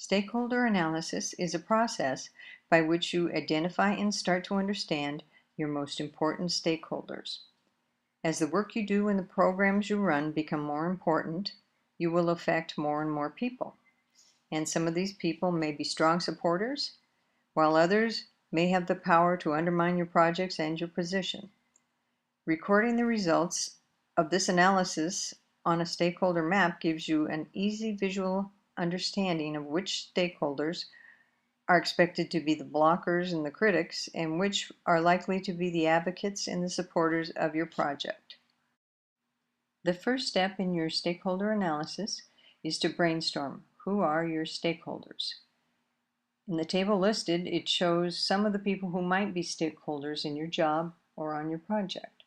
Stakeholder analysis is a process by which you identify and start to understand your most important stakeholders. As the work you do and the programs you run become more important, you will affect more and more people. And some of these people may be strong supporters, while others may have the power to undermine your projects and your position. Recording the results of this analysis on a stakeholder map gives you an easy visual understanding of which stakeholders are expected to be the blockers and the critics, and which are likely to be the advocates and the supporters of your project. The first step in your stakeholder analysis is to brainstorm who are your stakeholders. In the table listed, it shows some of the people who might be stakeholders in your job or on your project.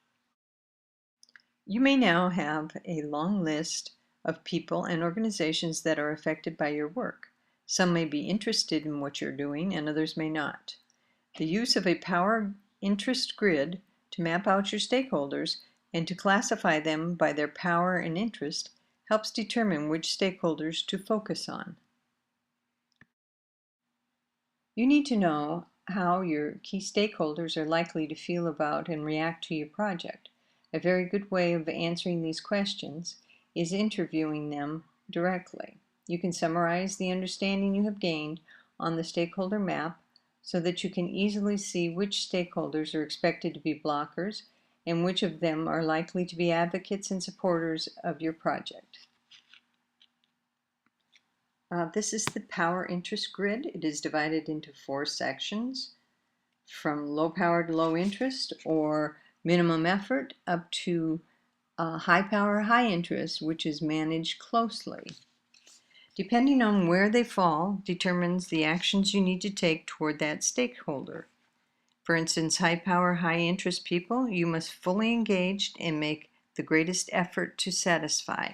You may now have a long list of people and organizations that are affected by your work. Some may be interested in what you're doing and others may not. The use of a power interest grid to map out your stakeholders and to classify them by their power and interest helps determine which stakeholders to focus on. You need to know how your key stakeholders are likely to feel about and react to your project. A very good way of answering these questions is interviewing them directly. You can summarize the understanding you have gained on the stakeholder map so that you can easily see which stakeholders are expected to be blockers and which of them are likely to be advocates and supporters of your project. This is the power interest grid. It is divided into 4 sections, from low power to low interest, or minimum effort, up to high power, high interest, which is managed closely. Depending on where they fall determines the actions you need to take toward that stakeholder. For instance, high power, high interest people, you must fully engage and make the greatest effort to satisfy.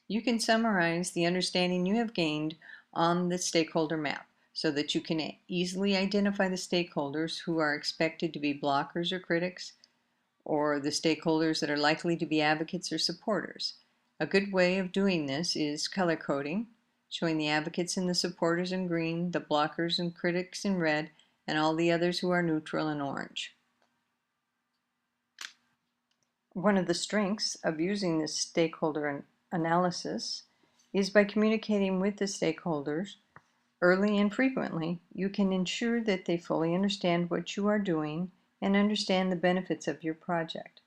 You can summarize the understanding you have gained on the stakeholder map so that you can easily identify the stakeholders who are expected to be blockers or critics, or the stakeholders that are likely to be advocates or supporters. A good way of doing this is color coding, showing the advocates and the supporters in green, the blockers and critics in red, and all the others who are neutral in orange. One of the strengths of using this stakeholder analysis is by communicating with the stakeholders early and frequently. You can ensure that they fully understand what you are doing and understand the benefits of your project.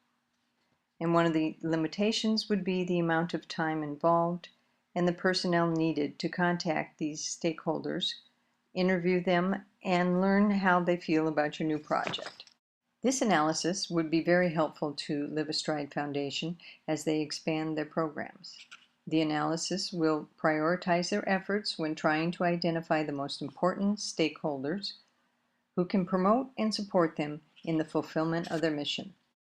And one of the limitations would be the amount of time involved and the personnel needed to contact these stakeholders, interview them, and learn how they feel about your new project. This analysis would be very helpful to Live Astride Foundation as they expand their programs. The analysis will prioritize their efforts when trying to identify the most important stakeholders who can promote and support them in the fulfillment of their mission.